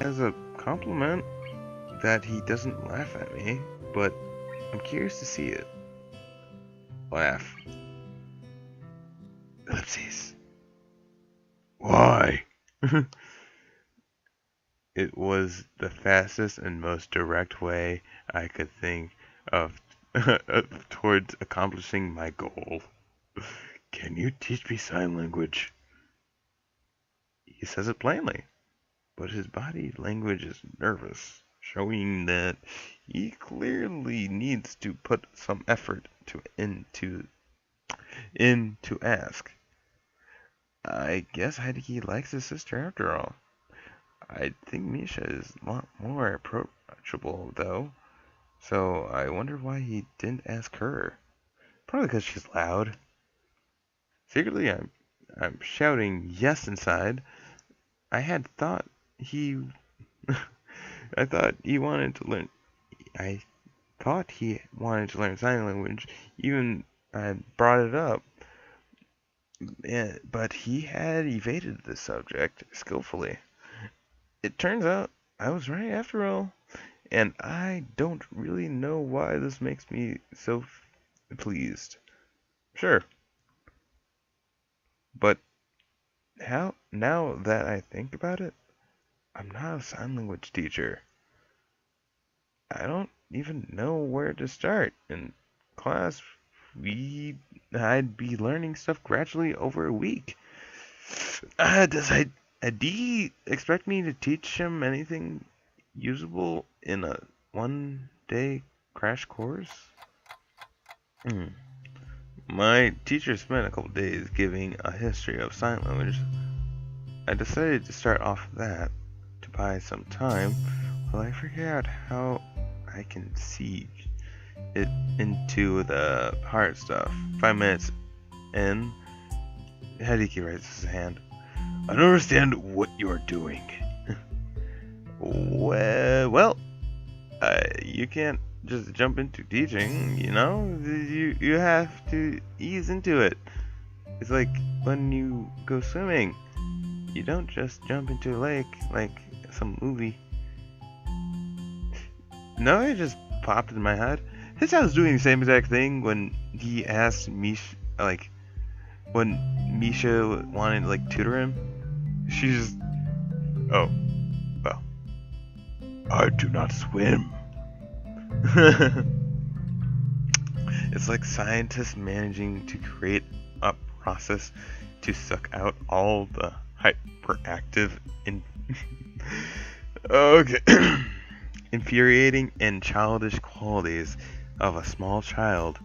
as a compliment that he doesn't laugh at me, but I'm curious to see it. Laugh. Ellipses. Why? It was the fastest and most direct way I could think of towards accomplishing my goal. Can you teach me sign language? He says it plainly, but his body language is nervous, showing that he clearly needs to put some effort to ask. I guess Heideki likes his sister after all. I think Misha is a lot more approachable, though, so I wonder why he didn't ask her. Probably because she's loud. Secretly, I'm shouting yes inside. I had thought he, I thought he wanted to learn. I thought he wanted to learn sign language. Even I brought it up, but he had evaded the subject skillfully. It turns out I was right after all. And I don't really know why this makes me so pleased. Sure, but how now that I think about it, I'm not a sign language teacher. I don't even know where to start. In class, I'd be learning stuff gradually over a week. Does D expect me to teach him anything usable in a 1-day crash course? My teacher spent a couple days giving a history of sign language. I decided to start off that to buy some time while I figure out how I can siege it into the hard stuff. 5 minutes in, Hideki raises his hand. I don't understand what you're doing. well, you can't just jump into teaching, you know? You have to ease into it. It's like when you go swimming. You don't just jump into a lake like some movie. No, it just popped in my head. Hisoa was doing the same exact thing when he asked Misha, when Misha wanted to tutor him. She just, oh, well, I do not swim. It's like scientists managing to create a process to suck out all the hyperactive okay infuriating and childish qualities of a small child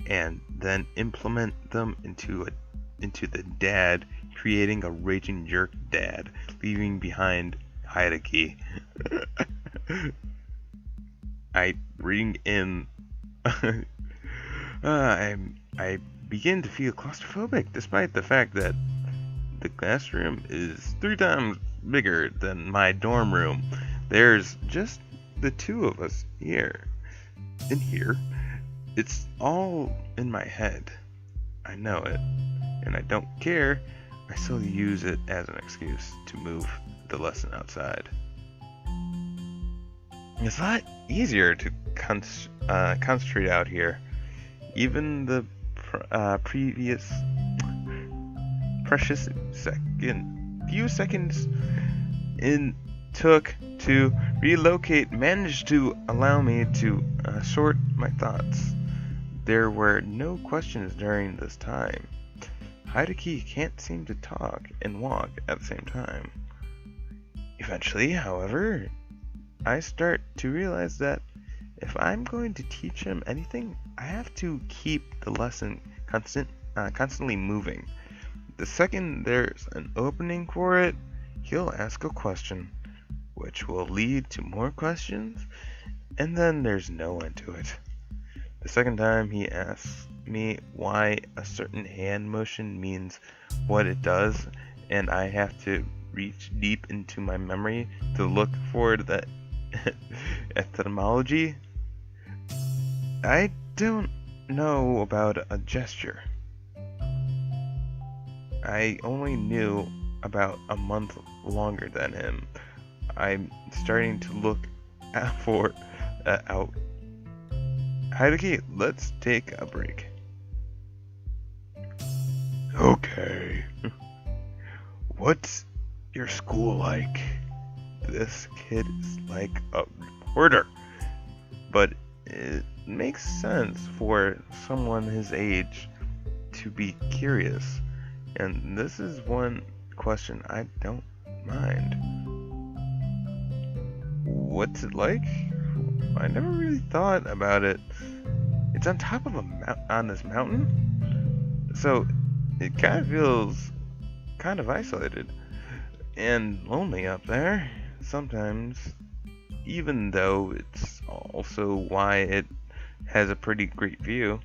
and then implement them into the dad, creating a raging jerk dad, leaving behind Hideki. I bring in I begin to feel claustrophobic despite the fact that the classroom is 3 times bigger than my dorm room. There's just the 2 of us here. In here, it's all in my head. I know it, and I don't care. I still use it as an excuse to move the lesson outside. It's a lot easier to concentrate out here. Even the previous precious few seconds it took to relocate managed to allow me to sort my thoughts. There were no questions during this time. Hideki can't seem to talk and walk at the same time. Eventually, however, I start to realize that if I'm going to teach him anything, I have to keep the lesson constantly moving. The second there's an opening for it, he'll ask a question, which will lead to more questions, and then there's no end to it. The second time he asks me why a certain hand motion means what it does, and I have to reach deep into my memory to look for the etymology. I don't know about a gesture. I only knew about a month longer than him. I'm starting to look for out. Hideki, let's take a break. Okay. What's your school like? This kid is like a reporter. But it makes sense for someone his age to be curious. And this is one question I don't mind. What's it like? I never really thought about it. It's on top of on this mountain, so it kind of feels kind of isolated and lonely up there sometimes, even though it's also why it has a pretty great view.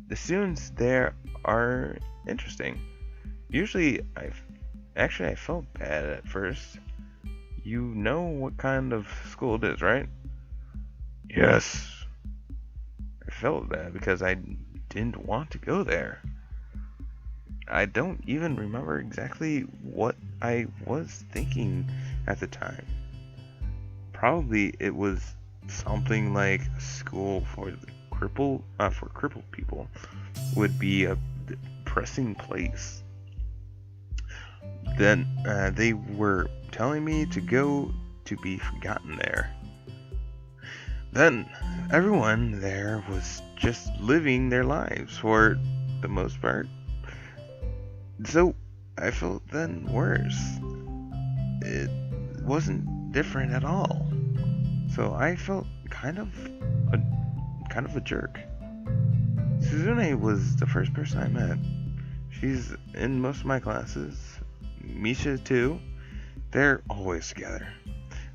The students there are interesting. Usually I felt bad at first. You know what kind of school it is, right? Yes. I felt bad because I didn't want to go there. I don't even remember exactly what I was thinking at the time. Probably it was something like school for crippled people would be a depressing place. Then they were telling me to go to be forgotten there. Then everyone there was just living their lives for the most part. So I felt then worse. It wasn't different at all. So I felt kind of a jerk. Suzune was the first person I met. She's in most of my classes. Misha too. They're always together.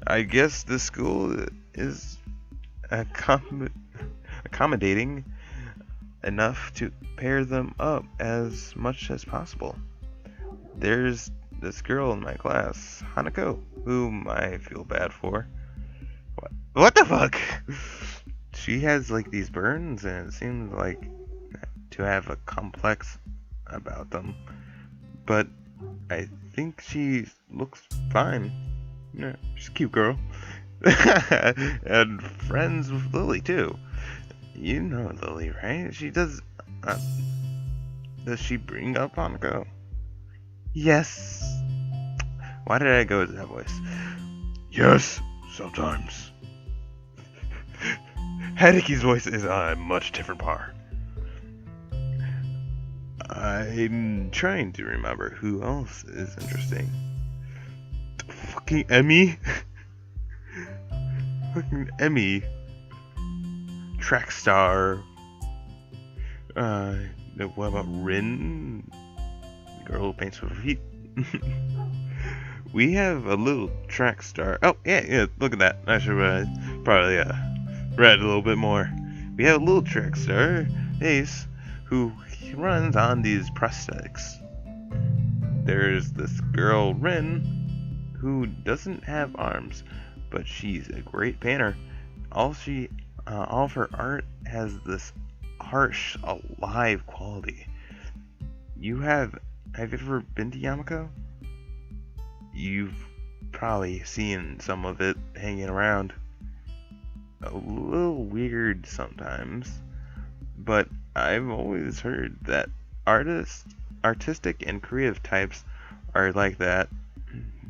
I guess this school is accommodating enough to pair them up as much as possible. There's this girl in my class, Hanako, whom I feel bad for. What the fuck? She has like these burns and it seems like to have a complex about them. But I think she looks fine. Yeah, she's a cute girl. And friends with Lily too. You know Lily, right? She does. Does she bring up Hanako? Yes. Why did I go with that voice? Yes, sometimes. Hideki's voice is a much different part. I'm trying to remember who else is interesting. Fucking Emmy. Fucking Emmy. Track star. What about Rin? Girl who paints with her feet. We have a little track star. Oh, yeah, look at that. I should probably read a little bit more. We have a little track star, Ace, who runs on these prosthetics. There's this girl, Rin, who doesn't have arms, but she's a great painter. All of her art has this harsh, alive quality. Have you ever been to Yamako? You've probably seen some of it hanging around. A little weird sometimes, but I've always heard that artistic and creative types are like that.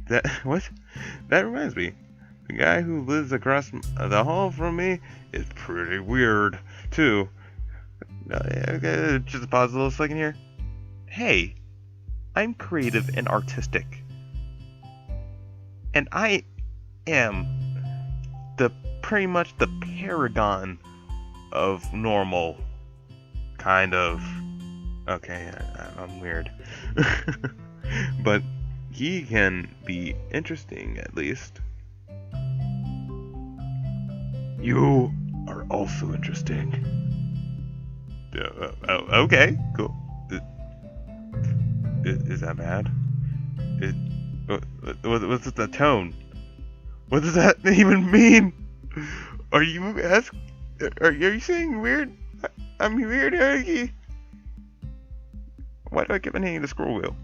That reminds me. The guy who lives across the hall from me is pretty weird, too. Okay, just pause a little second here. Hey, I'm creative and artistic. And I am pretty much the paragon of normal. Kind of. Okay, I'm weird. But he can be interesting, at least. You are also interesting. Okay, cool. Is that bad? What's the tone? What does that even mean? Are you saying weird? I'm weird, Hideaki? Why do I keep on hitting the scroll wheel?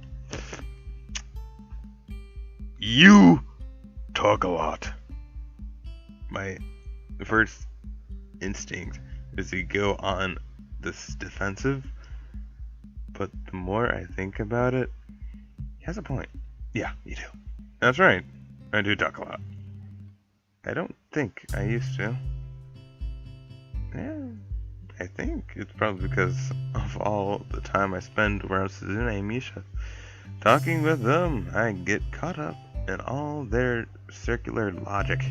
You talk a lot. My first instinct is to go on this defensive, but the more I think about it, he has a point. Yeah, you do. That's right. I do talk a lot. I don't think I used to. Yeah, I think it's probably because of all the time I spend around Suzune and Misha. Talking with them, I get caught up in all their circular logic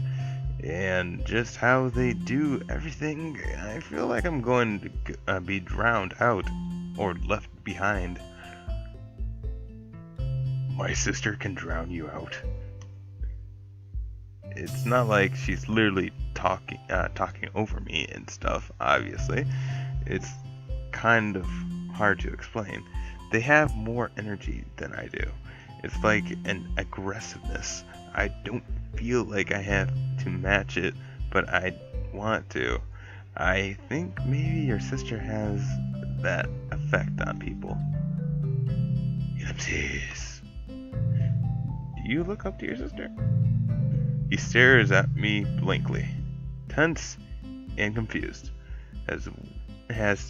and just how they do everything. I feel like I'm going to be drowned out or left behind. My sister can drown you out. It's not like she's literally talking over me and stuff, obviously. It's kind of hard to explain. They have more energy than I do. It's like an aggressiveness. I don't feel like I have to match it, but I want to. I think maybe your sister has that effect on people. Ellipses. Do you look up to your sister? He stares at me blankly, tense and confused, as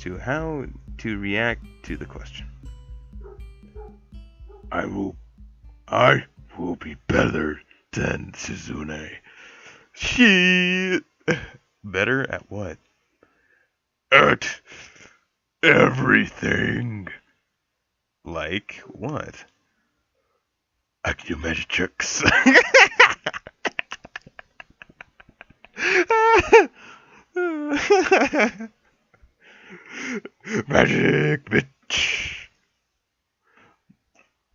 to how to react to the question. I will be better than Suzune. She... Better at what? At everything. Like what? I can do magic tricks. Magic, bitch.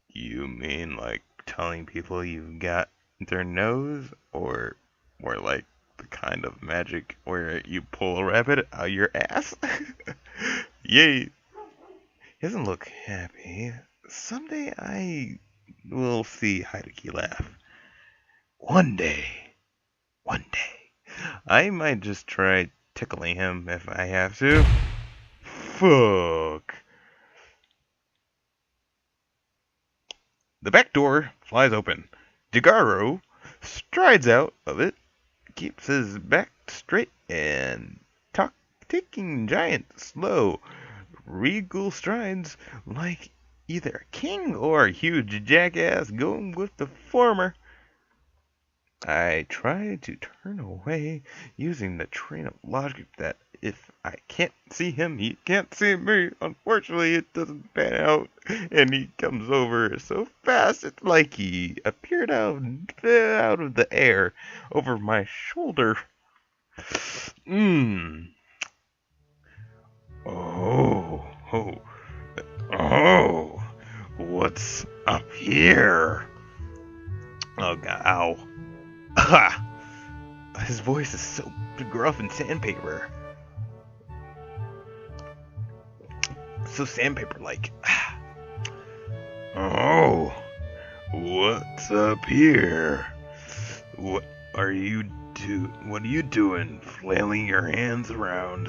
You mean like telling people you've got their nose, or more like the kind of magic where you pull a rabbit out your ass? Yay. He doesn't look happy. Someday I will see Hideki laugh. One day. I might just try tickling him if I have to. Fuck. The back door flies open. Jigaro strides out of it, keeps his back straight, and taking giant, slow, regal strides like either a king or a huge jackass, going with the former. I try to turn away, using the train of logic that if I can't see him, he can't see me. Unfortunately, it doesn't pan out, and he comes over so fast, it's like he appeared out of the air over my shoulder. Oh, what's up here? Oh god, ow. Ha! His voice is so gruff and sandpaper. So sandpaper-like. Oh, what's up here? What are you doing? Flailing your hands around,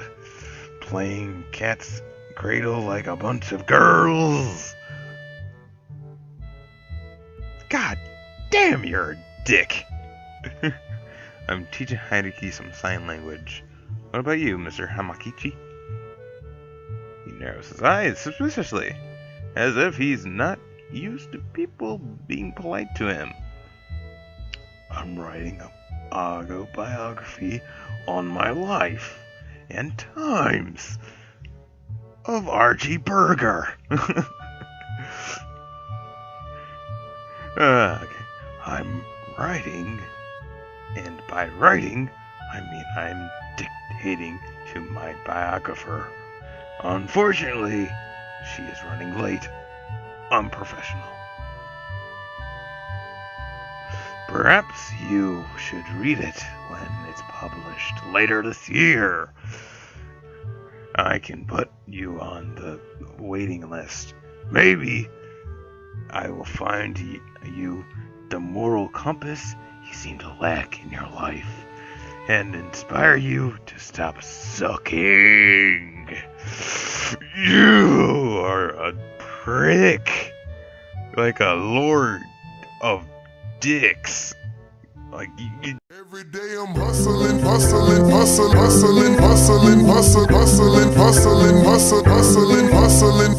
playing cat's cradle like a bunch of girls? God damn, you're a dick. I'm teaching Hideki some sign language. What about you, Mr. Hamakichi? He narrows his eyes suspiciously, as if he's not used to people being polite to him. I'm writing an autobiography on my life and times of Archie Burger. Okay. I'm writing, and by writing, I mean I'm dictating to my biographer. Unfortunately, she is running late. Unprofessional. Perhaps you should read it when it's published later this year. I can put you on the waiting list. Maybe I will find you the moral compass you seem to lack in your life, and inspire you to stop sucking. You are a prick, like a lord of dicks. Like Every day I'm hustling, hustling, hustling, hustling, hustling, hustling, hustling, hustling, hustling, hustling, hustling.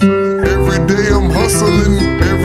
Every day I'm hustling.